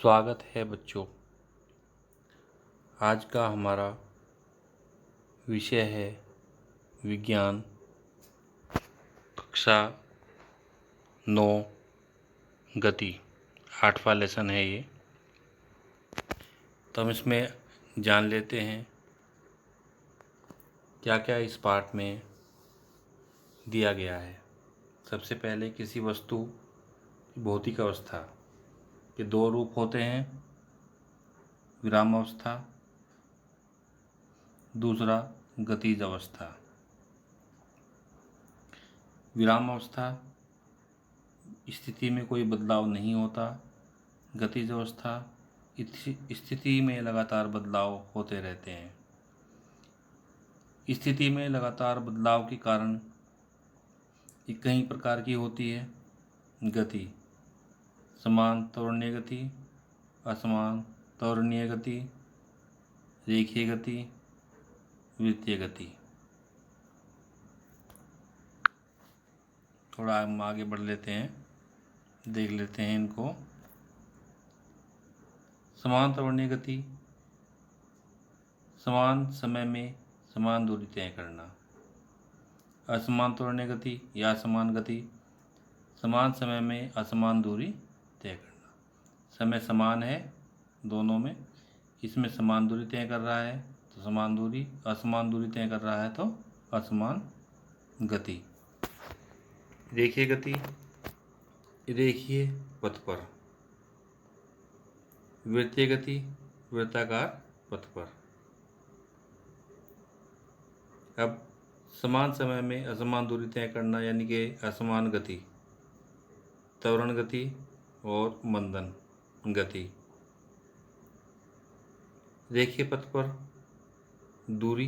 स्वागत है बच्चों। आज का हमारा विषय है विज्ञान कक्षा 9 गति। 8वां लेसन है ये। तो हम इसमें जान लेते हैं क्या क्या इस पाठ में दिया गया है। सबसे पहले किसी वस्तु की भौतिक अवस्था के दो रूप होते हैं, विराम अवस्था, दूसरा गतिज अवस्था। विराम अवस्था स्थिति में कोई बदलाव नहीं होता। गतिज अवस्था स्थिति में लगातार बदलाव होते रहते हैं। स्थिति में लगातार बदलाव के कारण ये कई प्रकार की होती है। गति समान त्वरणीय गति, असमान त्वरणीय गति, रेखीय गति, वृत्तीय गति। थोड़ा हम आगे बढ़ लेते हैं, देख लेते हैं इनको। समान त्वरणीय गति समान समय में समान दूरी तय करना। असमान त्वरणीय गति या समान गति समान समय में असमान दूरी तय करना। समय समान है दोनों में, इसमें समान दूरी तय कर रहा है तो समान दूरी, असमान दूरी तय कर रहा है तो असमान गति। रेखीय गति रेखीय पथ पर, वृत्तीय गति वृत्ताकार पथ पर। अब समान समय में असमान दूरी तय करना यानी कि असमान गति, त्वरण गति और मंदन गति। रेखीय पथ पर दूरी,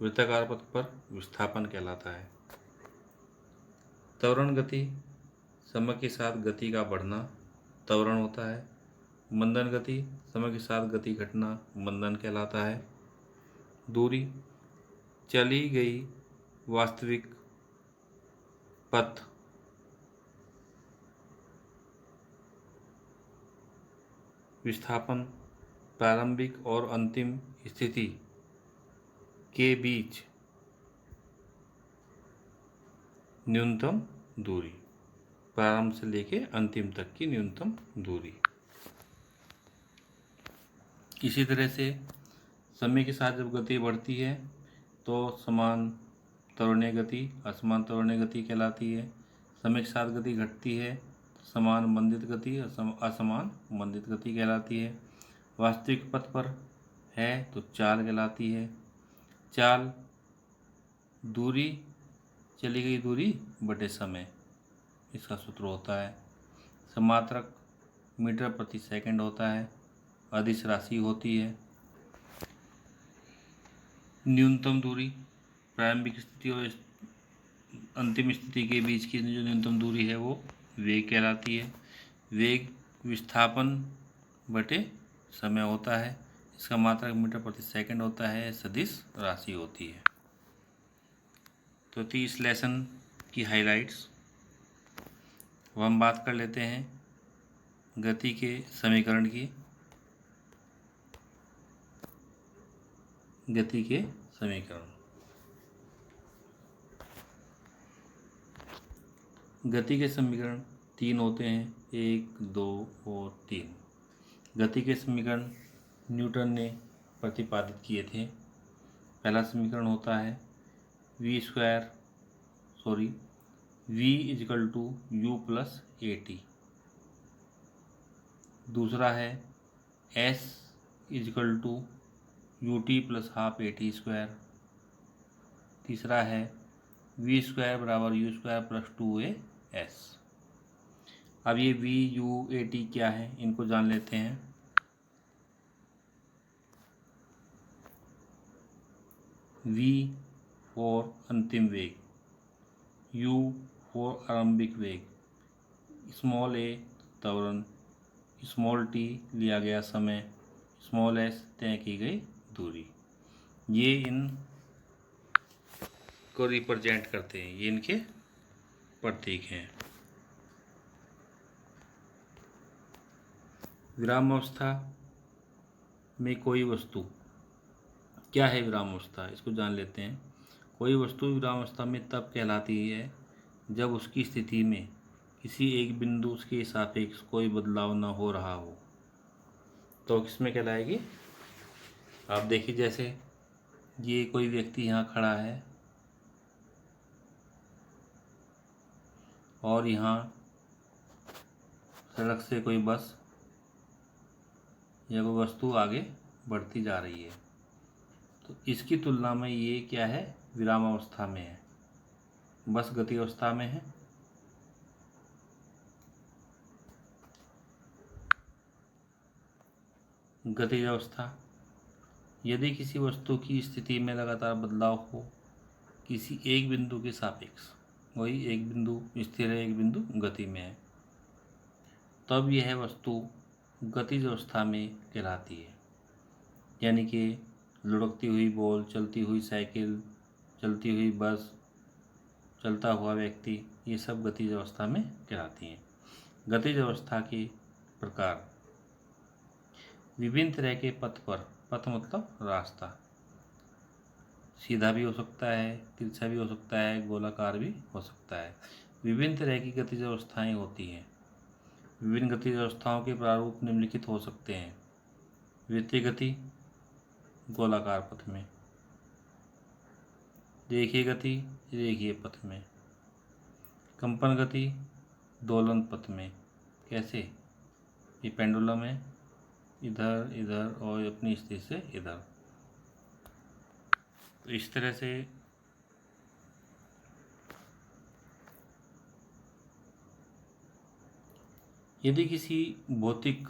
वृत्ताकार पथ पर विस्थापन कहलाता है। त्वरण गति समय के साथ गति का बढ़ना त्वरण होता है। मंदन गति समय के साथ गति घटना मंदन कहलाता है। दूरी चली गई वास्तविक पथ विस्थापन प्रारंभिक और अंतिम स्थिति के बीच न्यूनतम दूरी, प्रारंभ से लेके अंतिम तक की न्यूनतम दूरी। इसी तरह से समय के साथ जब गति बढ़ती है तो समान त्वरणीय गति असमान त्वरणीय गति कहलाती है। समय के साथ गति घटती है तो समान मंदित गति असमान मंदित गति कहलाती है। वास्तविक पथ पर है तो चाल कहलाती है। चाल दूरी, चली गई दूरी बटे समय, इसका सूत्र होता है। समात्रक मीटर प्रति सेकंड होता है, अदिश राशि होती है। न्यूनतम दूरी प्रारंभिक स्थिति और अंतिम स्थिति के बीच की जो न्यूनतम दूरी है वो वेग कहलाती है। वेग विस्थापन बटे समय होता है, इसका मात्रक मीटर प्रति सेकंड होता है, सदिश राशि होती है। तो थी इस लेसन की हाइलाइट्स। अब हम बात कर लेते हैं गति के समीकरण की। गति के समीकरण, गति के समीकरण 3 होते हैं, 1, 2 और 3। गति के समीकरण न्यूटन ने प्रतिपादित किए थे। पहला समीकरण होता है v equal to u plus a t. दूसरा है s equal to u t plus half a t square. तीसरा है v स्क्वायर बराबर u स्क्वायर प्लस 2as। अब ये v u a t क्या है, इनको जान लेते हैं। v फॉर अंतिम वेग, u फॉर आरंभिक वेग, स्मॉल a त्वरण, स्मॉल t लिया गया समय, स्मॉल s तय की गई दूरी। ये इन को रिप्रेजेंट करते हैं, ये इनके प्रतीक हैं। विरामावस्था में कोई वस्तु, क्या है विरामावस्था, इसको जान लेते हैं। कोई वस्तु विरामावस्था में तब कहलाती है जब उसकी स्थिति में किसी एक बिंदु के सापेक्ष कोई बदलाव न हो रहा हो। तो किसमें कहलाएगी? आप देखिए, जैसे ये कोई व्यक्ति यहाँ खड़ा है और यहाँ सड़क से कोई बस या कोई वस्तु आगे बढ़ती जा रही है, तो इसकी तुलना में ये क्या है? विरामावस्था में है। बस गति अवस्था में है। गतिज अवस्था, यदि किसी वस्तु की स्थिति में लगातार बदलाव हो किसी एक बिंदु के सापेक्ष, वही एक बिंदु स्थिर है, एक बिंदु गति में है, तब यह वस्तु गतिज अवस्था में कहलाती है। यानी कि लुढ़कती हुई बॉल, चलती हुई साइकिल, चलती हुई बस, चलता हुआ व्यक्ति, ये सब गतिज अवस्था में कहलाती हैं। गतिज अवस्था के प्रकार, विभिन्न तरह के पथ पर, पथ मतलब रास्ता, सीधा भी हो सकता है, तिरछा भी हो सकता है, गोलाकार भी हो सकता है। विभिन्न तरह की गतिज अवस्थाएं होती हैं। विभिन्न गतिज अवस्थाओं के प्रारूप निम्नलिखित हो सकते हैं। वृत्तीय गति, गोलाकार पथ में। रेखीय गति, रेखीय पथ में। कंपन गति, दोलन पथ में। कैसे? ये पेंडुलम है, इधर इधर और अपनी स्थिति से इधर। तो इस तरह से यदि किसी भौतिक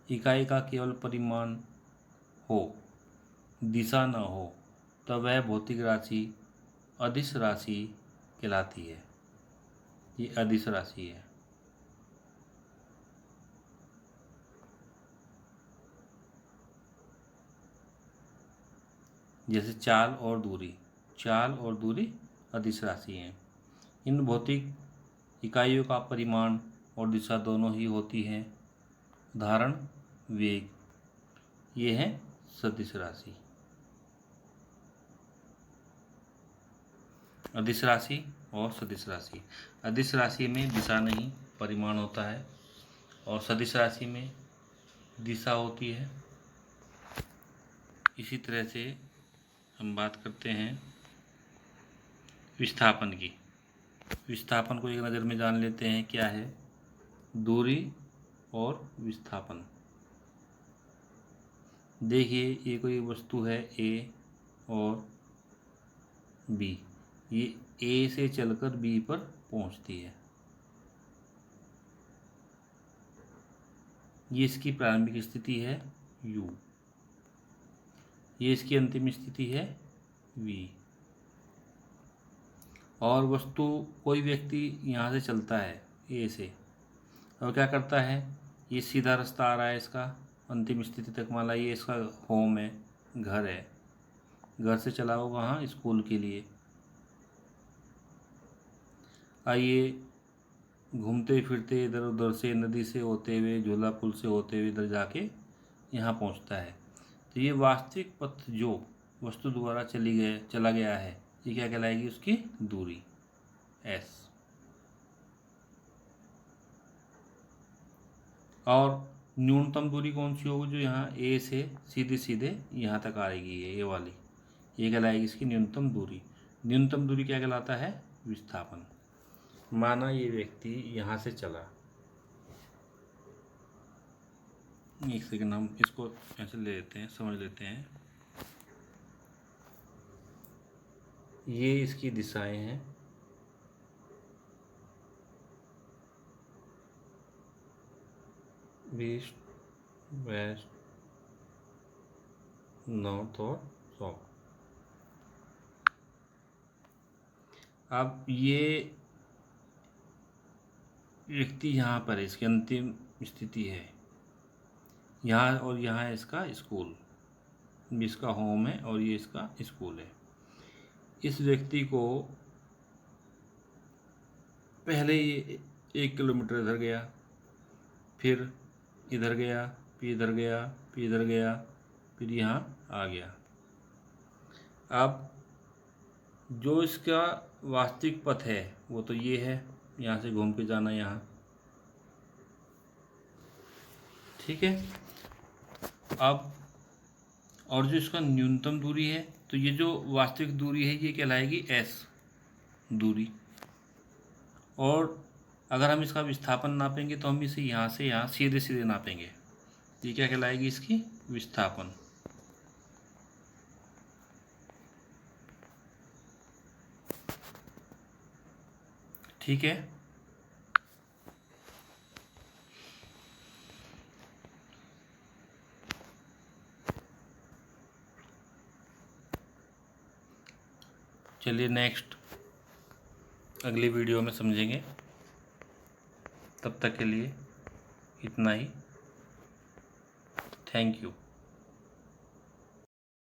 इकाई का केवल परिमाण हो, दिशा न हो, तब वह भौतिक राशि अदिश राशि कहलाती है। ये अदिश राशि है। जैसे चाल और दूरी, चाल और दूरी अदिश राशि हैं। इन भौतिक इकाइयों का परिमाण और दिशा दोनों ही होती है। उदाहरण, वेग, ये है सदिश राशि। अदिश राशि और सदिश राशि। अदिश राशि में दिशा नहीं, परिमाण होता है, और सदिश राशि में दिशा होती है। इसी तरह से हम बात करते हैं विस्थापन की। विस्थापन को एक नज़र में जान लेते हैं, क्या है? दूरी और विस्थापन। देखिए, ये कोई वस्तु है ए और बी, ये ए से चलकर बी पर पहुंचती है। ये इसकी प्रारंभिक स्थिति है U, ये इसकी अंतिम स्थिति है V। और वस्तु, कोई व्यक्ति यहाँ से चलता है ए से, और क्या करता है? ये सीधा रास्ता आ रहा है इसका अंतिम स्थिति तक, मान लीजिए इसका होम है, घर है, घर से चला होगा वहाँ स्कूल के लिए। आइए घूमते फिरते इधर उधर से, नदी से होते हुए, झूला पुल से होते हुए इधर जाके यहाँ पहुँचता है। तो ये वास्तविक पथ जो वस्तु द्वारा चला गया है, ये क्या कहलाएगी? उसकी दूरी S। और न्यूनतम दूरी कौन सी होगी? जो यहाँ A से सीधे सीधे यहाँ तक आएगी, ये वाली, ये कहलाएगी इसकी न्यूनतम दूरी। न्यूनतम दूरी क्या कहलाता है? विस्थापन। माना ये व्यक्ति यहाँ से चला, एक सेकंड हम इसको ऐसे ले लेते हैं, समझ लेते हैं। ये इसकी दिशाएं हैं, ईस्ट, वेस्ट, नॉर्थ और साउथ। अब ये व्यक्ति यहाँ पर है, इसकी अंतिम स्थिति है यहाँ, और यहाँ है इसका स्कूल, इसका होम है और ये इसका स्कूल है। इस व्यक्ति को पहले ये 1 किलोमीटर इधर गया, फिर इधर गया, फिर इधर गया, फिर इधर गया, फिर यहाँ आ गया। अब जो इसका वास्तविक पथ है वो तो ये है, यहाँ से घूम के जाना यहाँ, ठीक है। अब और जो इसका न्यूनतम दूरी है, तो ये जो वास्तविक दूरी है ये कहलाएगी s दूरी। और अगर हम इसका विस्थापन नापेंगे तो हम इसे यहाँ से यहाँ सीधे सीधे नापेंगे, ये क्या कहलाएगी इसकी विस्थापन। ठीक है। चलिए नेक्स्ट अगली वीडियो में समझेंगे। तब तक के लिए इतना ही। Thank you.